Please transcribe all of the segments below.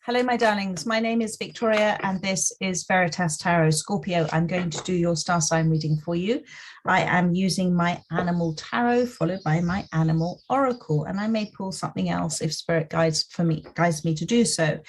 Hello, my darlings. My name is Victoria, and this is Veritas Tarot. Scorpio, I'm going to do your star sign reading for you. I am using my animal tarot, followed by my animal oracle, and I may pull something else if spirit guides me to do so.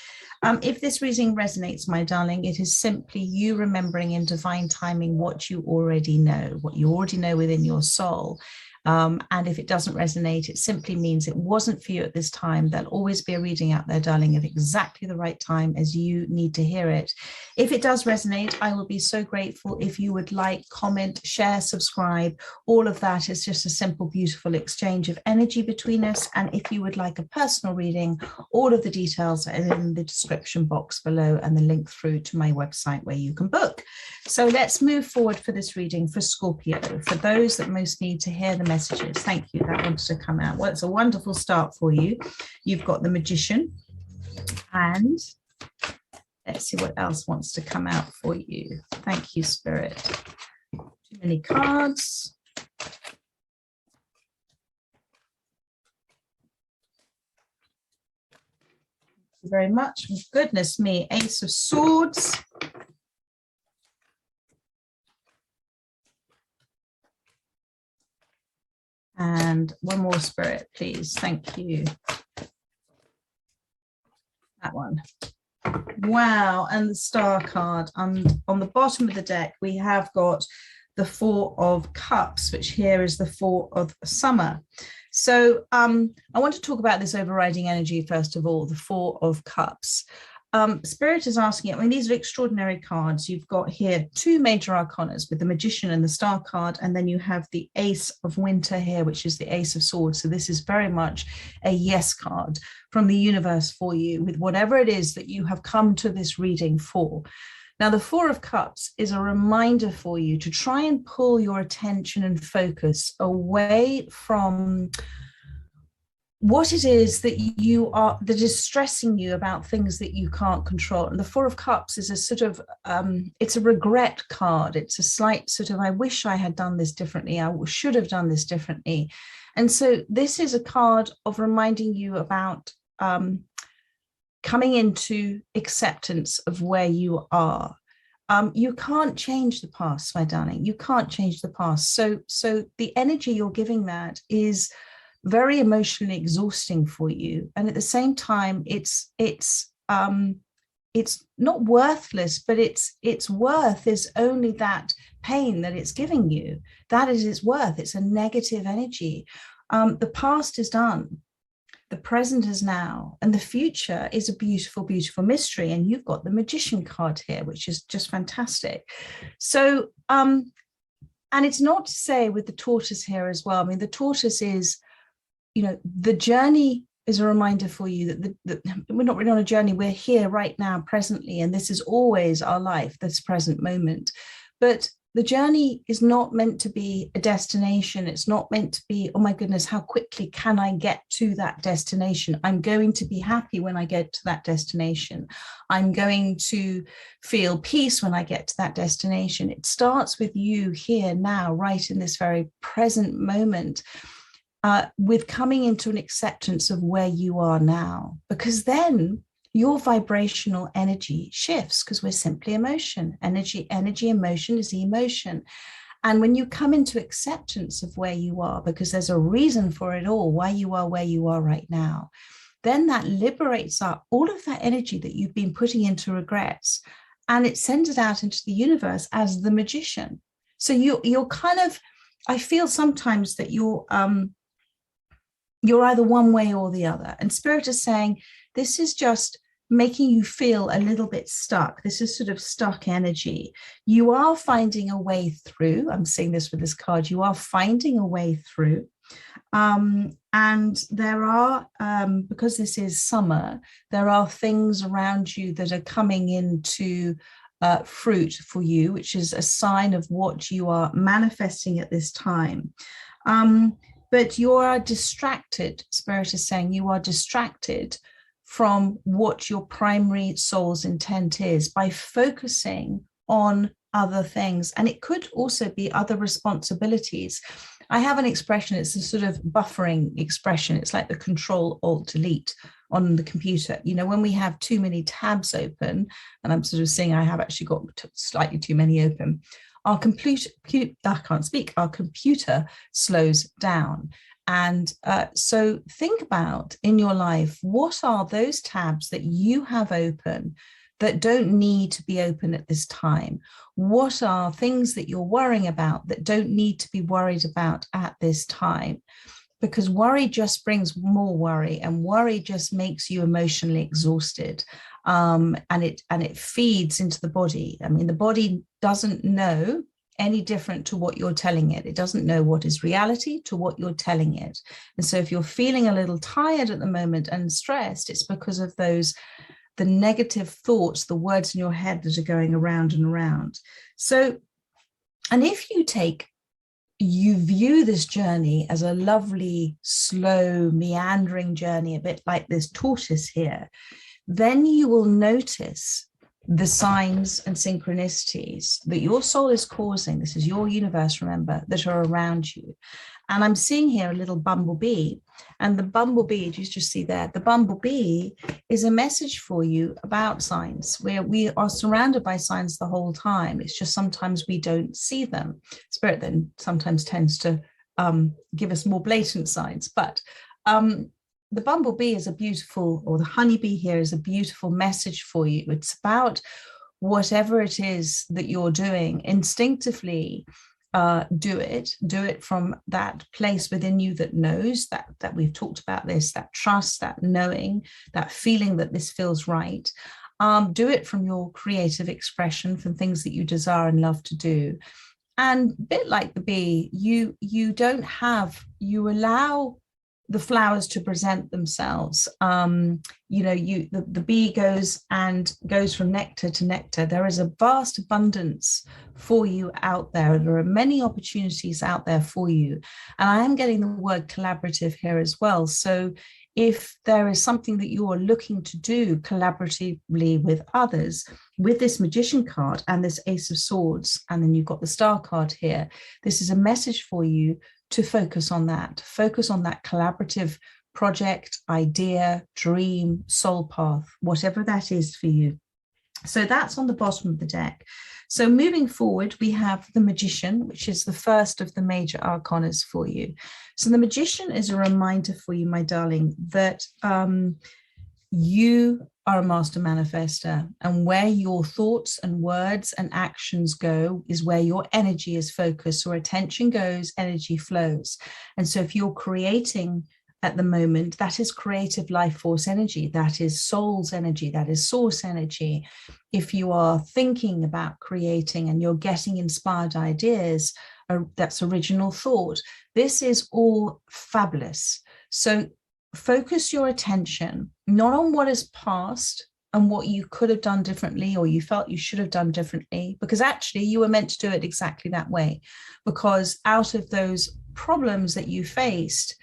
If this reading resonates, my darling, it is simply you remembering in divine timing what you already know within your soul. And if it doesn't resonate, it simply means it wasn't for you at this time. There'll always be a reading out there, darling, at exactly the right time as you need to hear it. If it does resonate, I will be so grateful if you would like, comment, share, subscribe. All of that is just a simple, beautiful exchange of energy between us. And if you would like a personal reading, all of the details are in the description box below and the link through to my website where you can book. So let's move forward for this reading for Scorpio, for those that most need to hear the messages. Thank you. That wanted to come out. Well, it's a wonderful start for you. You've got the Magician, and let's see what else wants to come out for you. Thank you, Spirit. Too many cards. Thank you very much. Goodness me. Ace of Swords. And one more, Spirit, please. Thank you. That one. Wow. And the Star card. And on the bottom of the deck, we have got the Four of Cups, which here is the Four of Summer. So I want to talk about this overriding energy, first of all, the Four of Cups. Spirit is asking, I mean, these are extraordinary cards. You've got here two major arcanas with the Magician and the Star card, and then you have the Ace of Winter here, which is the Ace of Swords. So this is very much a yes card from the universe for you with whatever it is that you have come to this reading for. Now, the Four of Cups is a reminder for you to try and pull your attention and focus away from what it is that is stressing you about things that you can't control. And the Four of Cups is a sort of, it's a regret card. It's a slight sort of, I wish I had done this differently. I should have done this differently. And so this is a card of reminding you about coming into acceptance of where you are. You can't change the past, my darling. You can't change the past. So the energy you're giving that is very emotionally exhausting for you, and at the same time it's not worthless, but its worth is only that pain that it's giving you. That is its worth. It's a negative energy. The past is done, the present is now, and the future is a beautiful, beautiful mystery. And you've got the Magician card here, which is just fantastic. So and it's not to say with the tortoise here as well. I mean, the tortoise is, you know, the journey is a reminder for you that we're not really on a journey. We're here right now, presently, and this is always our life, this present moment. But the journey is not meant to be a destination. It's not meant to be, oh my goodness, how quickly can I get to that destination? I'm going to be happy when I get to that destination. I'm going to feel peace when I get to that destination. It starts with you here now, right in this very present moment. With coming into an acceptance of where you are now, because then your vibrational energy shifts, because we're simply emotion. Energy, emotion is emotion. And when you come into acceptance of where you are, because there's a reason for it all, why you are where you are right now, then that liberates up all of that energy that you've been putting into regrets, and it sends it out into the universe as the Magician. So you're kind of, I feel sometimes that you're either one way or the other. And Spirit is saying, this is just making you feel a little bit stuck. This is sort of stuck energy. You are finding a way through. I'm seeing this with this card. You are finding a way through. And there are, because this is summer, there are things around you that are coming into fruit for you, which is a sign of what you are manifesting at this time. But you are distracted, Spirit is saying, you are distracted from what your primary soul's intent is by focusing on other things. And it could also be other responsibilities. I have an expression, it's a sort of buffering expression. It's like the Control-Alt-Delete on the computer. You know, when we have too many tabs open, and I'm sort of saying I have actually got slightly too many open, our our computer slows down. And so think about in your life, what are those tabs that you have open that don't need to be open at this time? What are things that you're worrying about that don't need to be worried about at this time? Because worry just brings more worry, and worry just makes you emotionally exhausted. And it feeds into the body. I mean, the body doesn't know any different to what you're telling it. It doesn't know what is reality to what you're telling it. And so if you're feeling a little tired at the moment and stressed, it's because of the negative thoughts, the words in your head that are going around and around. So, and if you view this journey as a lovely, slow, meandering journey, a bit like this tortoise here, then you will notice the signs and synchronicities that your soul is causing. This is your universe, remember, that are around you. And I'm seeing here a little bumblebee. And the bumblebee, you just see there, the bumblebee is a message for you about signs, where we are surrounded by signs the whole time. It's just sometimes we don't see them. Spirit then sometimes tends to give us more blatant signs. But the bumblebee is a beautiful, or the honeybee here is a beautiful message for you. It's about whatever it is that you're doing, instinctively do it from that place within you that knows, that we've talked about this, that trust, that knowing, that feeling that this feels right. Do it from your creative expression, from things that you desire and love to do. And a bit like the bee, you allow the flowers to present themselves. The bee goes from nectar to nectar. There is a vast abundance for you out there. There are many opportunities out there for you. And I am getting the word collaborative here as well. So if there is something that you are looking to do collaboratively with others, with this Magician card and this Ace of Swords, and then you've got the Star card here, this is a message for you to focus on that collaborative project, idea, dream, soul path, whatever that is for you. So that's on the bottom of the deck. So moving forward, we have the Magician, which is the first of the major arcanas for you. So the Magician is a reminder for you, my darling, that you are a master manifester, and where your thoughts and words and actions go is where your energy is focused. Where attention goes, energy flows. And so if you're creating at the moment, that is creative life force energy, that is soul's energy, that is source energy. If you are thinking about creating and you're getting inspired ideas, that's original thought. This is all fabulous. So focus your attention not on what is past and what you could have done differently or you felt you should have done differently, because actually you were meant to do it exactly that way. Because out of those problems that you faced,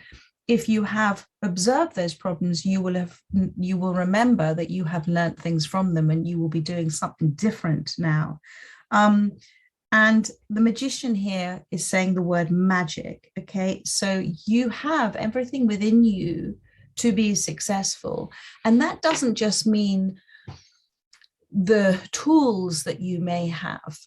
if you have observed those problems, you will remember that you have learned things from them, and you will be doing something different now. And the Magician here is saying the word magic. Okay, so you have everything within you to be successful, and that doesn't just mean the tools that you may have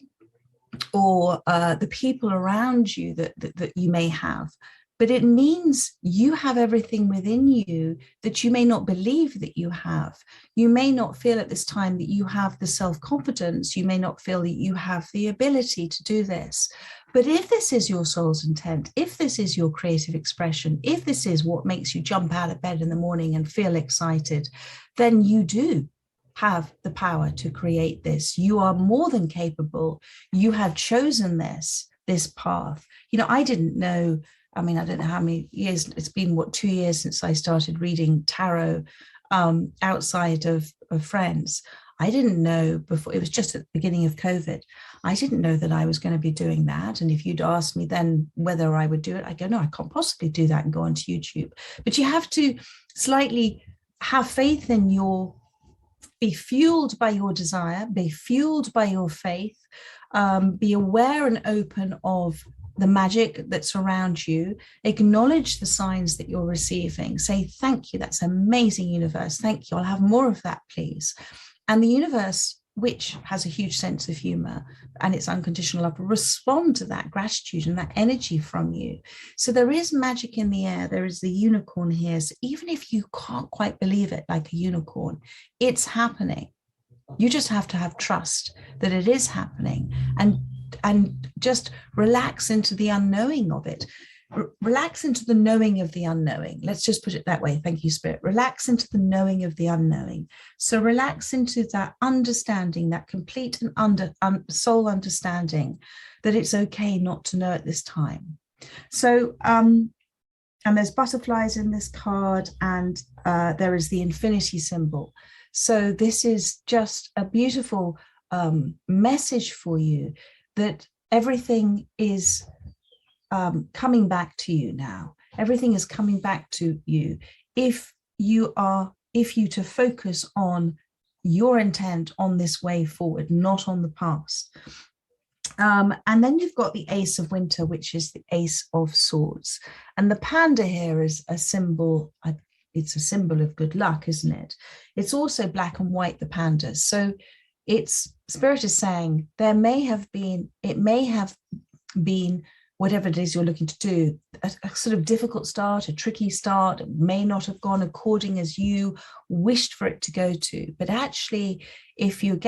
or the people around you that you may have. But it means you have everything within you that you may not believe that you have. You may not feel at this time that you have the self-confidence. You may not feel that you have the ability to do this. But if this is your soul's intent, if this is your creative expression, if this is what makes you jump out of bed in the morning and feel excited, then you do have the power to create this. You are more than capable. You have chosen this path. You know, I didn't know. I mean, I don't know how many years, it's been, 2 years since I started reading tarot outside of friends. I didn't know before, it was just at the beginning of COVID. I didn't know that I was going to be doing that. And if you'd asked me then whether I would do it, I go, no, I can't possibly do that and go onto YouTube. But you have to slightly have faith in be fueled by your desire, be fueled by your faith, be aware and open of the magic that's around you. Acknowledge the signs that you're receiving. Say, thank you, that's amazing, universe. Thank you. I'll have more of that, please. And the universe, which has a huge sense of humor and it's unconditional love, will respond to that gratitude and that energy from you. So there is magic in the air. There is the unicorn here. So even if you can't quite believe it like a unicorn, it's happening. You just have to have trust that it is happening, and just relax into the unknowing of it. Relax into the knowing of the unknowing. Let's just put it that way. Thank you, Spirit. Relax into the knowing of the unknowing. So relax into that understanding, that complete and soul understanding that it's okay not to know at this time. So, and there's butterflies in this card, and there is the infinity symbol. So this is just a beautiful message for you that everything is coming back to you now. Everything is coming back to you if you to focus on your intent on this way forward, not on the past. And then you've got the Ace of Winter, which is the Ace of Swords. And the panda here is a symbol. It's a symbol of good luck, isn't it? It's also black and white, the pandas. So Spirit is saying it may have been whatever it is you're looking to do, a sort of difficult start, a tricky start. It may not have gone according as you wished for it to go to. But actually, if you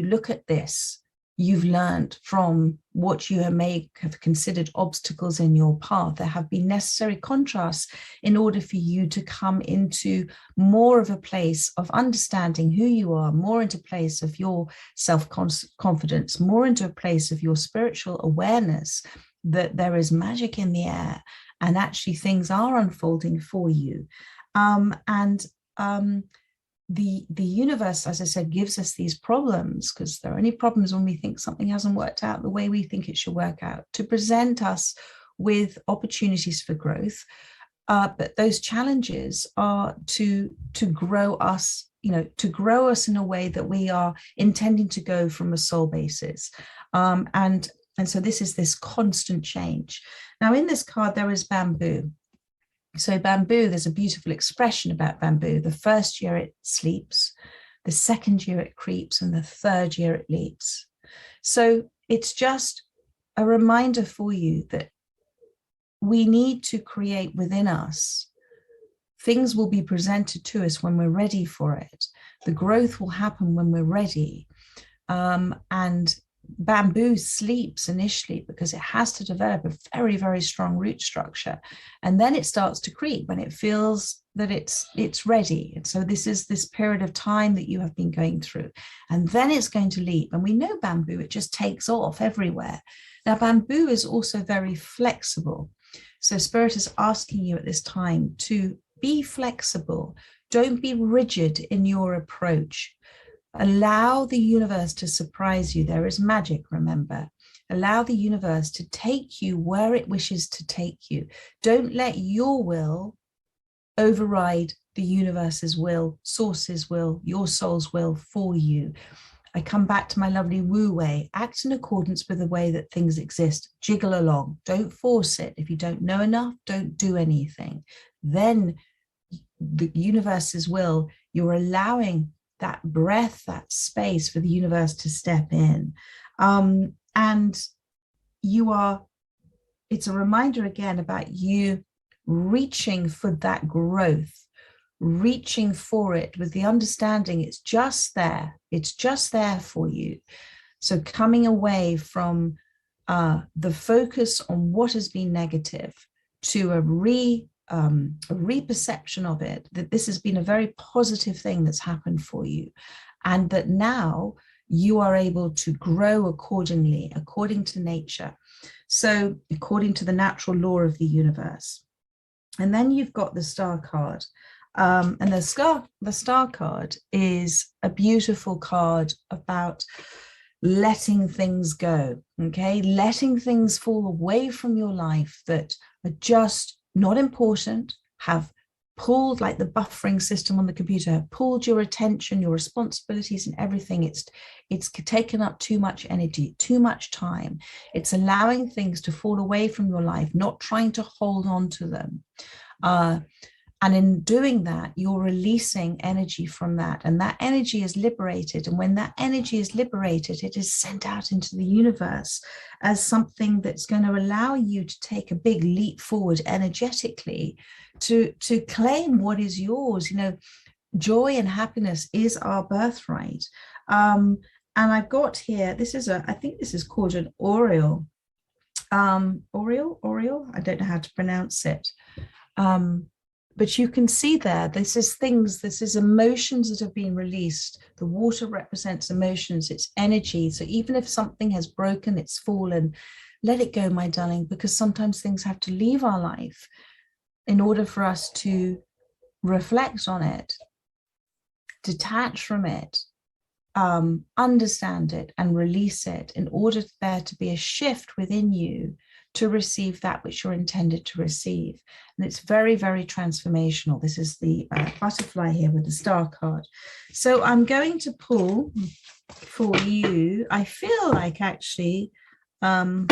look at this, you've learned from what you may have considered obstacles in your path. There have been necessary contrasts in order for you to come into more of a place of understanding who you are, more into a place of your self-confidence, more into a place of your spiritual awareness that there is magic in the air and actually things are unfolding for you. The universe, as I said, gives us these problems, because there are only problems when we think something hasn't worked out the way we think it should work out, to present us with opportunities for growth. But those challenges are to grow us, to grow us in a way that we are intending to go from a soul basis. And so this is this constant change. Now, in this card, there is bamboo. So bamboo, there's a beautiful expression about bamboo. The first year it sleeps, the second year it creeps, and the third year it leaps. So it's just a reminder for you that we need to create within us. Things will be presented to us when we're ready for it. The growth will happen when we're ready. And bamboo sleeps initially because it has to develop a very, very strong root structure. And then it starts to creep when it feels that it's ready. And so this is this period of time that you have been going through. And then it's going to leap. And we know bamboo, it just takes off everywhere. Now, bamboo is also very flexible. So Spirit is asking you at this time to be flexible. Don't be rigid in your approach. Allow the universe to surprise you. There is magic, remember. Allow the universe to take you where it wishes to take you. Don't let your will override the universe's will, source's will, your soul's will for you. I come back to my lovely woo way. Act in accordance with the way that things exist. Jiggle along. Don't force it. If you don't know enough, don't do anything. Then the universe's will, you're allowing that breath, that space for the universe to step in. And it's a reminder again about you reaching for that growth, reaching for it with the understanding it's just there for you. So coming away from the focus on what has been negative to a reperception of it, that this has been a very positive thing that's happened for you, and that now you are able to grow accordingly, according to nature. So according to the natural law of the universe. And then you've got the star card. And the star card is a beautiful card about letting things go, okay? Letting things fall away from your life that are just not important, have pulled, like the buffering system on the computer, pulled your attention, your responsibilities and everything. It's taken up too much energy, too much time. It's allowing things to fall away from your life, not trying to hold on to them. And in doing that, you're releasing energy from that. And that energy is liberated. And when that energy is liberated, it is sent out into the universe as something that's going to allow you to take a big leap forward energetically to claim what is yours. You know, joy and happiness is our birthright. And I've got here, this is I think this is called an Oriole. Oriole? I don't know how to pronounce it. But you can see there, this is emotions that have been released. The water represents emotions, it's energy. So even if something has broken, it's fallen, let it go, my darling, because sometimes things have to leave our life in order for us to reflect on it, detach from it, understand it and release it, in order for there to be a shift within you to receive that which you're intended to receive. And it's very, very transformational. This is the butterfly here with the star card. So I'm going to pull for you. I feel like actually, I'm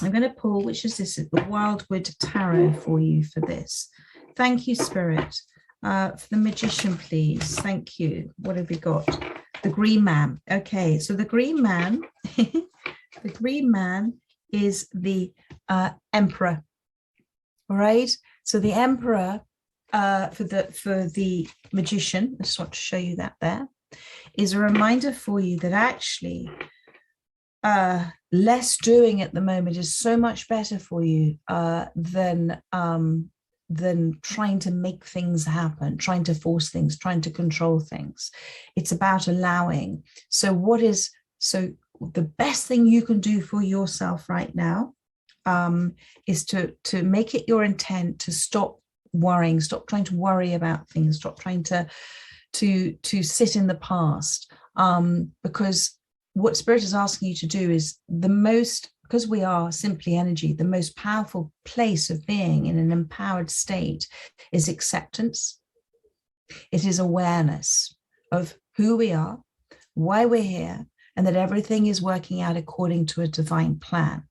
going to pull, which is this, the Wildwood Tarot for you for this. Thank you, Spirit. For the Magician, please. Thank you. What have we got? The Green Man. Okay, so the Green Man, the Green Man is the Emperor. All right, so the Emperor for the Magician, I just want to show you that there, is a reminder for you that actually less doing at the moment is so much better for you than trying to make things happen, trying to force things, trying to control things. It's about allowing. So the best thing you can do for yourself right now is to make it your intent to stop worrying, stop trying to worry about things, stop trying to sit in the past, because what Spirit is asking you to do is because we are simply energy, the most powerful place of being in an empowered state is acceptance. It is awareness of who we are, why we're here, and that everything is working out according to a divine plan.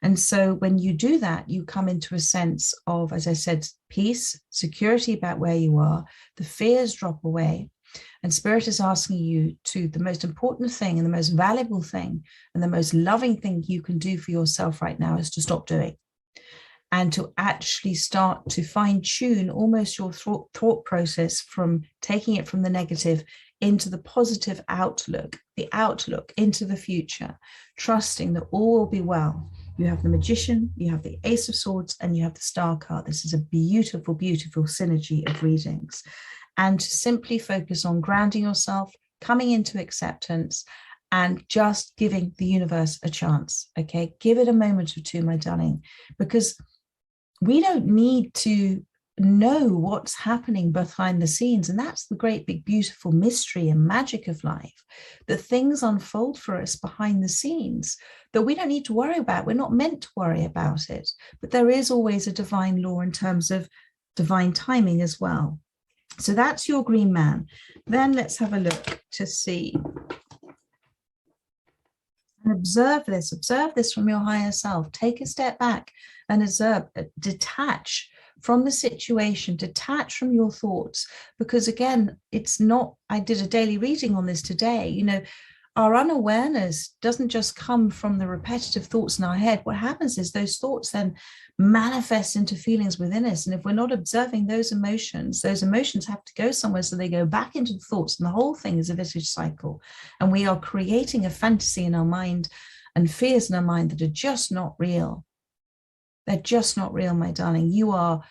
And so when you do that, you come into a sense of, as I said, peace, security about where you are, the fears drop away. And Spirit is asking you to, the most important thing and the most valuable thing and the most loving thing you can do for yourself right now is to stop doing, and to actually start to fine tune almost your thought process from taking it from the negative into the positive outlook, the outlook into the future, trusting that all will be well. You have the Magician, you have the Ace of Swords, and you have the Star card. This is a beautiful, beautiful synergy of readings. And to simply focus on grounding yourself, coming into acceptance, and just giving the universe a chance, okay? Give it a moment or two, my darling, because we don't need to know what's happening behind the scenes. And that's the great, big, beautiful mystery and magic of life, that things unfold for us behind the scenes that we don't need to worry about. We're not meant to worry about it, but there is always a divine law in terms of divine timing as well. So that's your Green Man. Then let's have a look to see and observe this from your higher self. Take a step back and observe, detach from the situation, detach from your thoughts, because again, it's not, I did a daily reading on this today, you know, our unawareness doesn't just come from the repetitive thoughts in our head. What happens is those thoughts then manifest into feelings within us. And if we're not observing those emotions have to go somewhere, so they go back into the thoughts, and the whole thing is a vicious cycle. And we are creating a fantasy in our mind and fears in our mind that are just not real. They're just not real, my darling. You are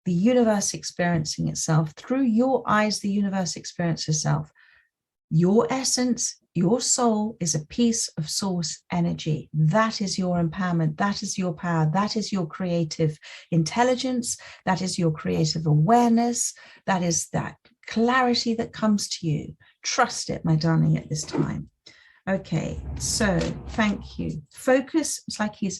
the universe experiencing itself. Through your eyes, the universe experiences itself. Your essence, your soul is a piece of source energy. That is your empowerment. That is your power. That is your creative intelligence. That is your creative awareness. That is that clarity that comes to you. Trust it, my darling, at this time. Okay, so thank you. Focus. It's like he's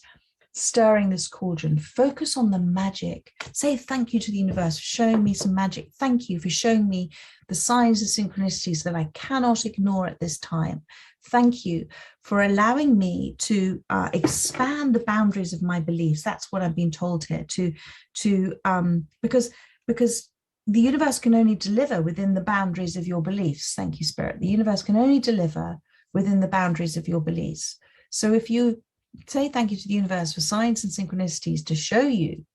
stirring this cauldron. Focus on the magic. Say thank you to the universe for showing me some magic. Thank you for showing me the signs and synchronicities that I cannot ignore at this time. Thank you for allowing me to expand the boundaries of my beliefs. That's what I've been told here, because the universe can only deliver within the boundaries of your beliefs. Thank you, Spirit. The universe can only deliver within the boundaries of your beliefs. So if you say thank you to the universe for signs and synchronicities to show you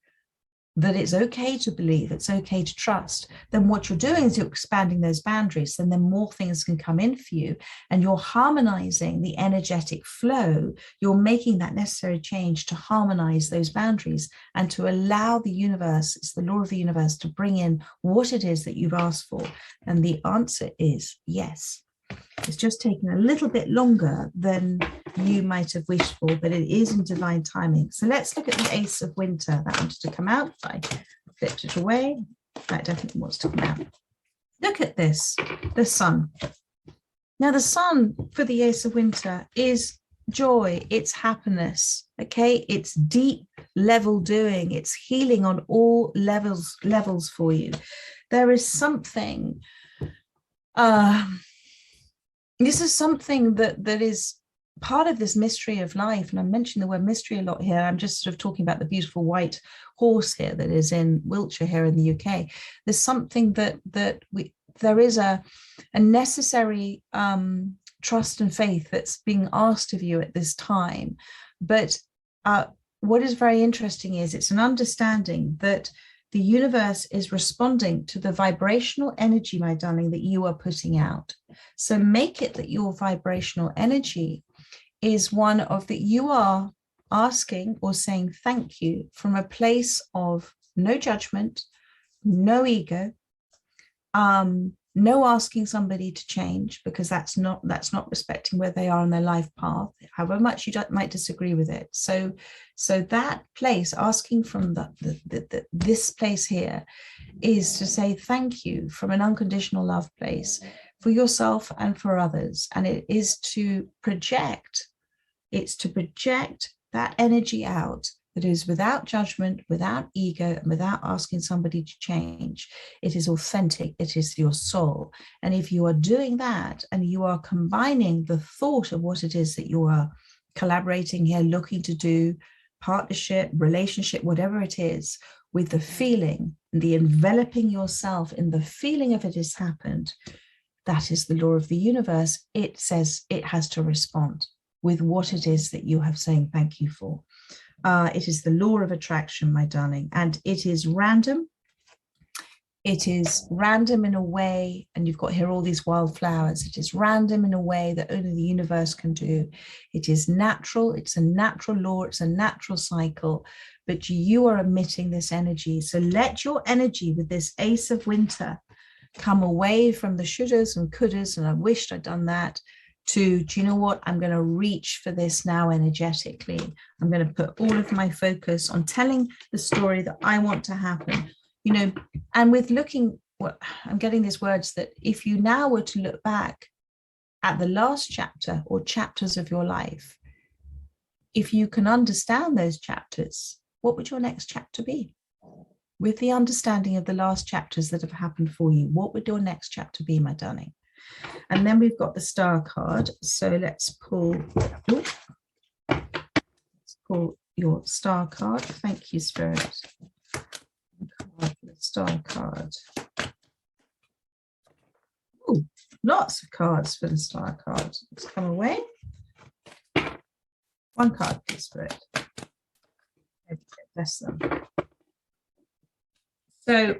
that it's okay to believe, it's okay to trust, then what you're doing is you're expanding those boundaries, and then more things can come in for you, and you're harmonizing the energetic flow. You're making that necessary change to harmonize those boundaries and to allow the universe, it's the law of the universe, to bring in what it is that you've asked for. And the answer is yes. It's just taken a little bit longer than you might have wished for, but it is in divine timing. So let's look at the Ace of Winter. That wanted to come out. I flipped it away. That definitely wants to come out. Look at this, the sun. Now, the sun for the Ace of Winter is joy, it's happiness, okay? It's deep level doing, it's healing on all levels for you. There is something... this is something that is part of this mystery of life. And I'm mentioning the word mystery a lot here. I'm just sort of talking about the beautiful white horse here that is in Wiltshire here in the UK. There's something there is a necessary trust and faith that's being asked of you at this time. But what is very interesting is it's an understanding that the universe is responding to the vibrational energy, my darling, that you are putting out. So make it that your vibrational energy is one of that you are asking or saying thank you from a place of no judgment, no ego, no asking somebody to change, because that's not respecting where they are on their life path, however much you might disagree with it. So that place, asking from this place here, is to say thank you from an unconditional love place for yourself and for others. And it is to project, that energy out that is without judgment, without ego, and without asking somebody to change. It is authentic, it is your soul. And if you are doing that and you are combining the thought of what it is that you are collaborating here, looking to do, partnership, relationship, whatever it is, with the feeling, the enveloping yourself in the feeling of it has happened, that is the law of the universe. It says it has to respond with what it is that you have saying thank you for. It is the law of attraction, my darling, and it is random. It is random in a way, and you've got here all these wildflowers. It is random in a way that only the universe can do. It is natural. It's a natural law. It's a natural cycle, but you are emitting this energy. So let your energy with this Ace of Winter come away from the shouldas and couldas, and I wished I'd done that, to, do you know what, I'm going to reach for this now energetically. I'm going to put all of my focus on telling the story that I want to happen, you know. And with looking, what I'm getting these words, that if you now were to look back at the last chapter or chapters of your life, if you can understand those chapters, what would your next chapter be? With the understanding of the last chapters that have happened for you, what would your next chapter be, my darling? And then we've got the star card. So let's pull your star card. Thank you, Spirit. The star card. Ooh, lots of cards for the star card. Let's come away. One card, please, Spirit. Bless them. So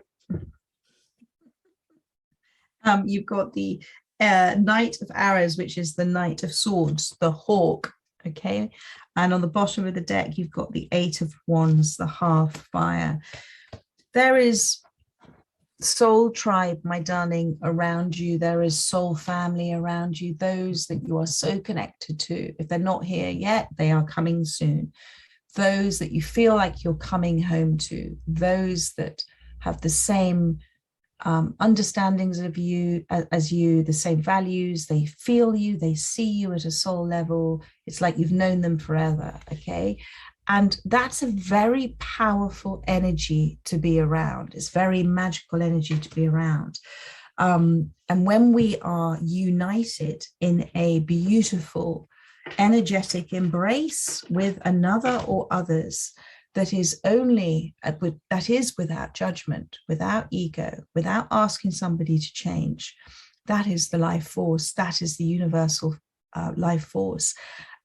you've got the Knight of Arrows, which is the Knight of Swords, the hawk, okay? And on the bottom of the deck, you've got the Eight of Wands, the half fire. There is soul tribe, my darling, around you. There is soul family around you, those that you are so connected to. If they're not here yet, they are coming soon. Those that you feel like you're coming home to, those that have the same understandings of you as you, the same values, they feel you, they see you at a soul level. It's like you've known them forever, okay? And that's a very powerful energy to be around. It's very magical energy to be around. And when we are united in a beautiful, energetic embrace with another or others, that is only that is without judgment, without ego, without asking somebody to change, that is the life force. That is the universal life force.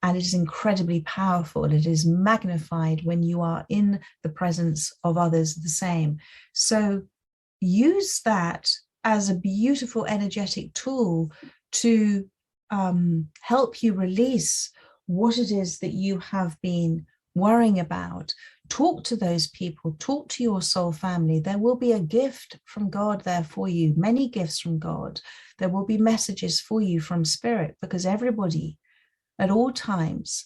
And it is incredibly powerful. It is magnified when you are in the presence of others the same. So use that as a beautiful energetic tool to help you release what it is that you have been worrying about. Talk to those people, talk to your soul family. There will be a gift from God there for you, many gifts from God. There will be messages for you from spirit, because everybody at all times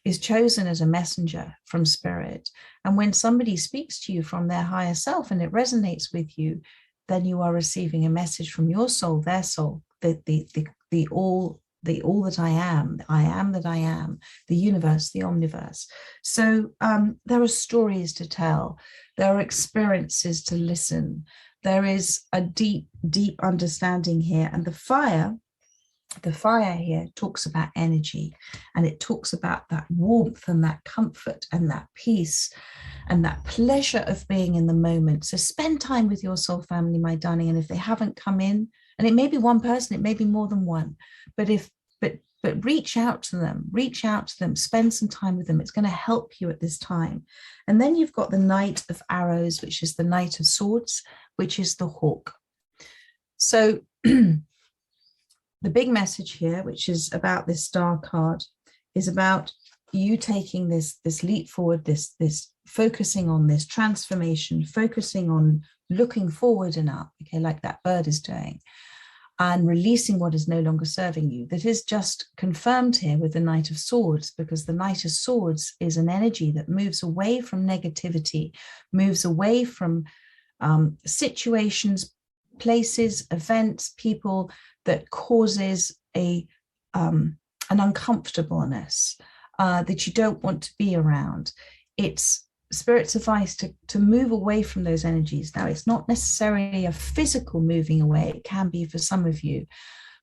is chosen as a messenger from spirit. And when somebody speaks to you from their higher self and it resonates with you, then you are receiving a message from your soul, their soul, the all that I am that I am, the universe, the omniverse. So there are stories to tell. There are experiences to listen. There is a deep, deep understanding here. And the fire here talks about energy, and it talks about that warmth and that comfort and that peace and that pleasure of being in the moment. So spend time with your soul family, my darling. And if they haven't come in, and it may be one person, it may be more than one, but reach out to them, spend some time with them. It's going to help you at this time. And then you've got the Knight of Arrows, which is the Knight of Swords, which is the hawk. So the big message here, which is about this star card, is about you taking this leap forward, this focusing on this transformation, focusing on looking forward and up, okay, like that bird is doing, and releasing what is no longer serving you. That is just confirmed here with the Knight of Swords, because the Knight of Swords is an energy that moves away from negativity, moves away from situations, places, events, people that causes an uncomfortableness that you don't want to be around. It's Spirit's advice to move away from those energies. Now, it's not necessarily a physical moving away. It can be for some of you,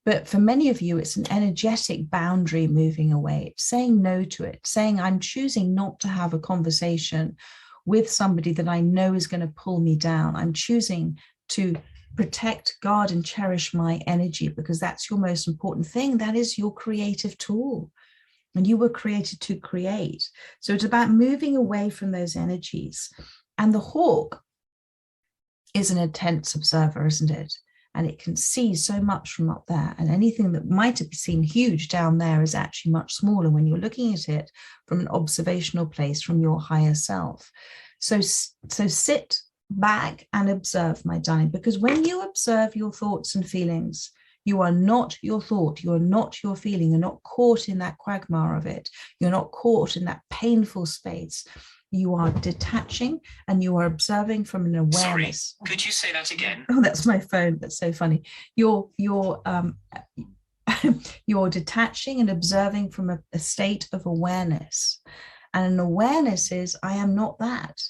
but for many of you, it's an energetic boundary moving away. It's saying no to it, saying, I'm choosing not to have a conversation with somebody that I know is going to pull me down. I'm choosing to protect, guard, and cherish my energy, because that's your most important thing. That is your creative tool. And you were created to create. So it's about moving away from those energies. And the hawk is an intense observer, isn't it? And it can see so much from up there. And anything that might have seemed huge down there is actually much smaller when you're looking at it from an observational place, from your higher self. So sit back and observe, my darling, because when you observe your thoughts and feelings, you are not your thought, you are not your feeling, you're not caught in that quagmire of it, you're not caught in that painful space. You are detaching and you are observing from an awareness. Sorry, could you say that again? Oh, that's my phone. That's so funny. You're detaching and observing from a state of awareness. And an awareness is, I am not that.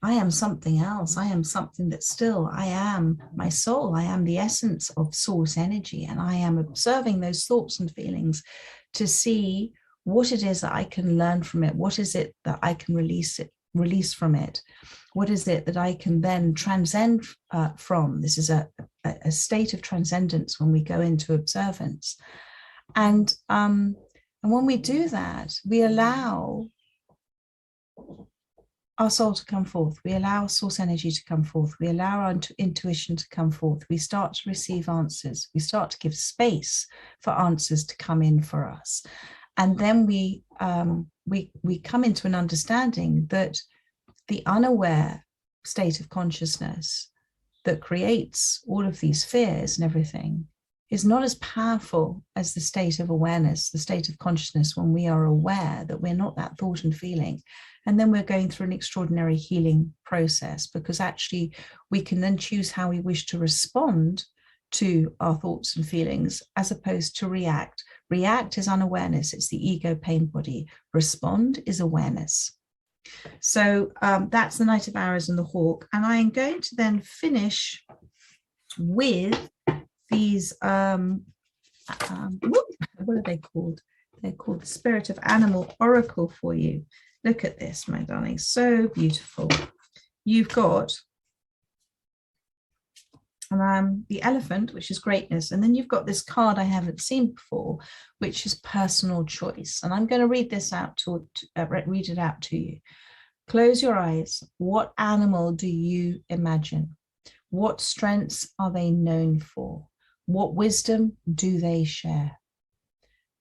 I am something else. I am something that still, I am my soul. I am the essence of source energy. And I am observing those thoughts and feelings to see what it is that I can learn from it. What is it that I can release from it? What is it that I can then transcend from? This is a state of transcendence when we go into observance. And when we do that, we allow our soul to come forth. We allow source energy to come forth. We allow our intuition to come forth. We start to receive answers. We start to give space for answers to come in for us. And then we come into an understanding that the unaware state of consciousness that creates all of these fears and everything is not as powerful as the state of awareness, the state of consciousness, when we are aware that we're not that thought and feeling. And then we're going through an extraordinary healing process, because actually we can then choose how we wish to respond to our thoughts and feelings, as opposed to react. React is unawareness. It's the ego pain body. Respond is awareness. So that's the Knight of Arrows and the Hawk. And I am going to then finish with these, what are they called? They're called the Spirit of Animal Oracle for you. Look at this, my darling, so beautiful. You've got the elephant, which is greatness. And then you've got this card I haven't seen before, which is personal choice. And I'm going to read this out read it out to you. Close your eyes. What animal do you imagine? What strengths are they known for? What wisdom do they share?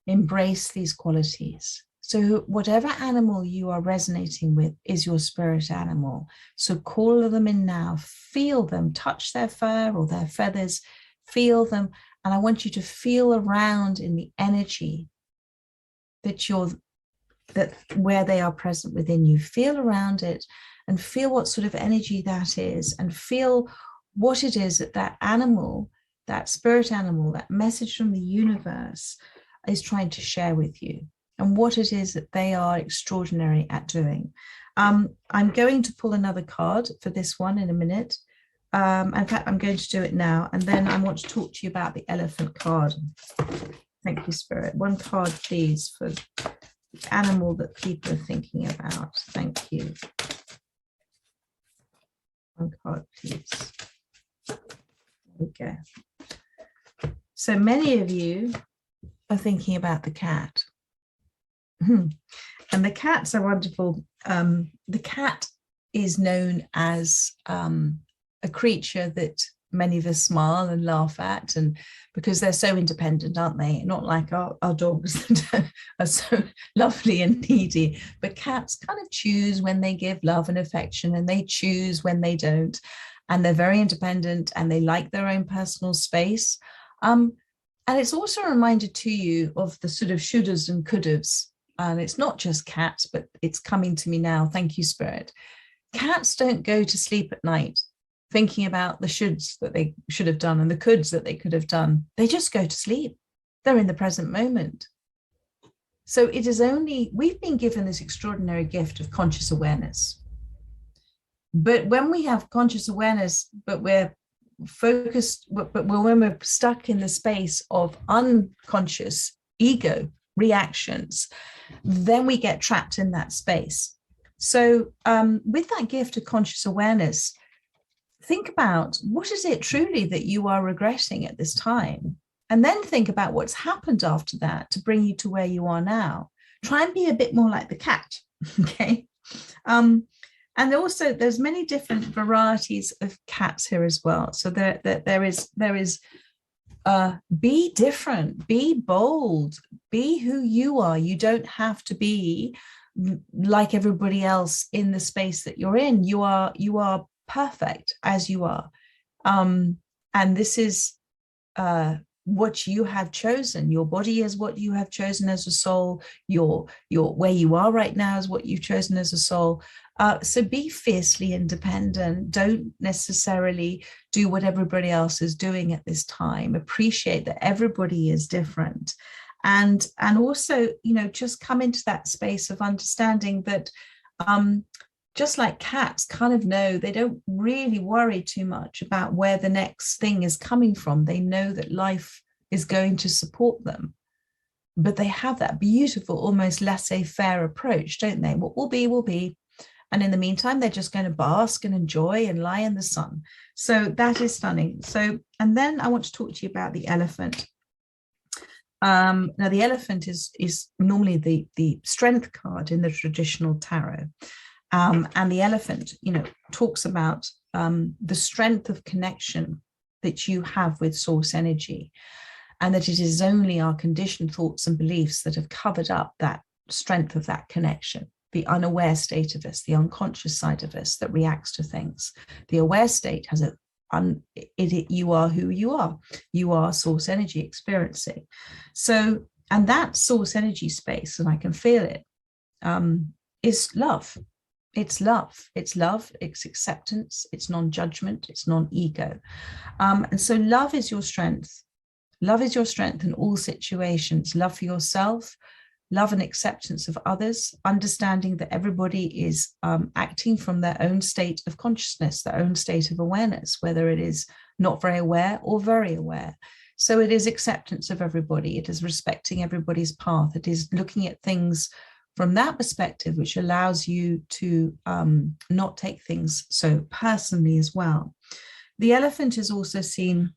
Embrace these qualities. So whatever animal you are resonating with is your spirit animal. So call them in now, feel them, touch their fur or their feathers, feel them. And I want you to feel around in the energy that where they are present within you. Feel around it and feel what sort of energy that is, and feel what it is that animal, that spirit animal, that message from the universe is trying to share with you, and what it is that they are extraordinary at doing. I'm going to pull another card for this one in a minute. In fact, I'm going to do it now, and then I want to talk to you about the elephant card. Thank you, Spirit. One card, please, for the animal that people are thinking about. Thank you. One card, please. There we go. So many of you are thinking about the cat. And the cats are wonderful. The cat is known as a creature that many of us smile and laugh at, and because they're so independent, aren't they? Not like our dogs that are so lovely and needy, but cats kind of choose when they give love and affection, and they choose when they don't. And they're very independent, and they like their own personal space. And it's also a reminder to you of the sort of shouldas and couldas. And it's not just cats, but it's coming to me now. Thank you, Spirit. Cats don't go to sleep at night thinking about the shoulds that they should have done and the coulds that they could have done. They just go to sleep. They're in the present moment. So it is only, we've been given this extraordinary gift of conscious awareness. But when we have conscious awareness, but we're focused, but when we're stuck in the space of unconscious ego reactions, then we get trapped in that space. So with that gift of conscious awareness, think about what is it truly that you are regretting at this time, and then think about what's happened after that to bring you to where you are now. Try and be a bit more like the cat, okay? And also there's many different varieties of cats here as well. So there is be different, be bold, be who you are. You don't have to be like everybody else in the space that you're in. You are perfect as you are. And this is what you have chosen. Your body is what you have chosen as a soul. Your where you are right now is what you've chosen as a soul. So be fiercely independent. Don't necessarily do what everybody else is doing at this time. Appreciate that everybody is different. And also, just come into that space of understanding that just like cats kind of know, they don't really worry too much about where the next thing is coming from. They know that life is going to support them. But they have that beautiful, almost laissez-faire approach, don't they? What will be, will be. And in the meantime, they're just going to bask and enjoy and lie in the sun. So that is stunning. So, and then I want to talk to you about the elephant. Now, the elephant is normally the strength card in the traditional tarot. And the elephant, talks about the strength of connection that you have with source energy, and that it is only our conditioned thoughts and beliefs that have covered up that strength of that connection. The unaware state of us, the unconscious side of us that reacts to things. The aware state has you are who you are. You are source energy experiencing. So, and that source energy space, and I can feel it, is love. It's love, it's acceptance, it's non-judgment, it's non-ego. And so love is your strength. Love is your strength in all situations. Love for yourself, love and acceptance of others, understanding that everybody is acting from their own state of consciousness, their own state of awareness, whether it is not very aware or very aware. So it is acceptance of everybody. It is respecting everybody's path. It is looking at things from that perspective, which allows you to not take things so personally as well. The elephant is also seen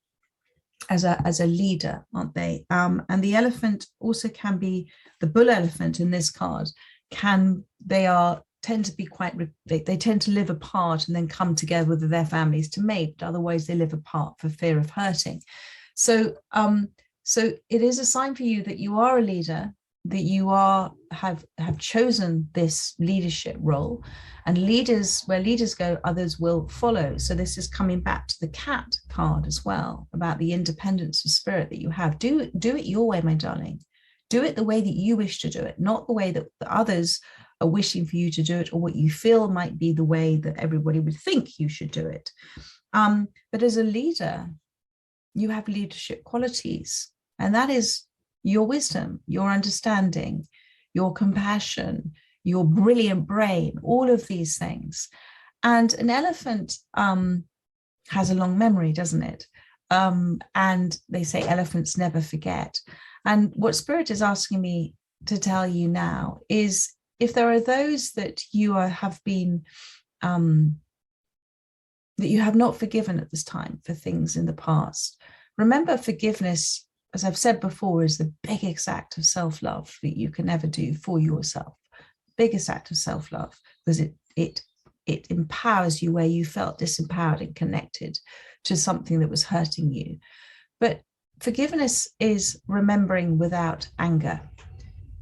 as a leader, aren't they? And the elephant also can be, the bull elephant in this card, tend to be quite, they tend to live apart and then come together with their families to mate, but otherwise they live apart for fear of hurting. So it is a sign for you that you are a leader, that you have chosen this leadership role, and leaders, where leaders go, others will follow. So this is coming back to the cat card as well, about the independence of spirit that you have. Do it your way, my darling. Do it the way that you wish to do it, not the way that the others are wishing for you to do it, or what you feel might be the way that everybody would think you should do it. But as a leader, you have leadership qualities, and that is your wisdom, your understanding, your compassion, your brilliant brain, all of these things. And an elephant has a long memory, doesn't it? And they say elephants never forget. And what Spirit is asking me to tell you now is, if there are those that you have been, that you have not forgiven at this time for things in the past, remember, forgiveness, as I've said before, is the biggest act of self-love that you can ever do for yourself. Biggest act of self-love, because it empowers you where you felt disempowered and connected to something that was hurting you. But forgiveness is remembering without anger.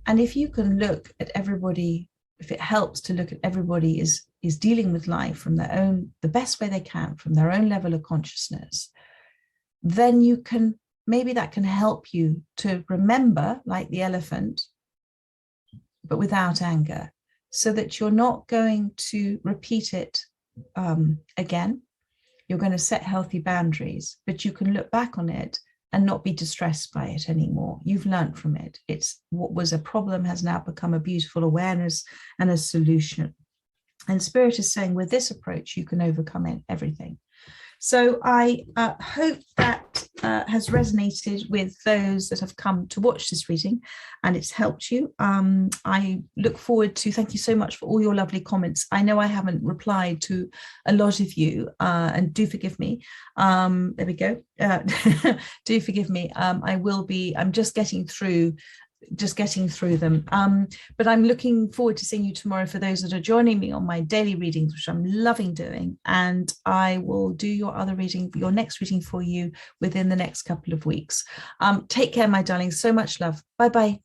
And if you can look at everybody, if it helps to look at everybody is dealing with life from their own, the best way they can, from their own level of consciousness, then you can, maybe that can help you to remember, like the elephant, but without anger, so that you're not going to repeat it again. You're going to set healthy boundaries, but you can look back on it and not be distressed by it anymore. You've learned from it. It's what was a problem has now become a beautiful awareness and a solution. And Spirit is saying, with this approach, you can overcome everything. So I hope that has resonated with those that have come to watch this reading, and it's helped you. I look forward to, thank you so much for all your lovely comments. I know I haven't replied to a lot of you, and do forgive me. There we go. Do forgive me. I'm just getting through them, but I'm looking forward to seeing you tomorrow for those that are joining me on my daily readings, which I'm loving doing, and I will do your next reading for you within the next couple of weeks. Take care, my darling. So much love. Bye bye.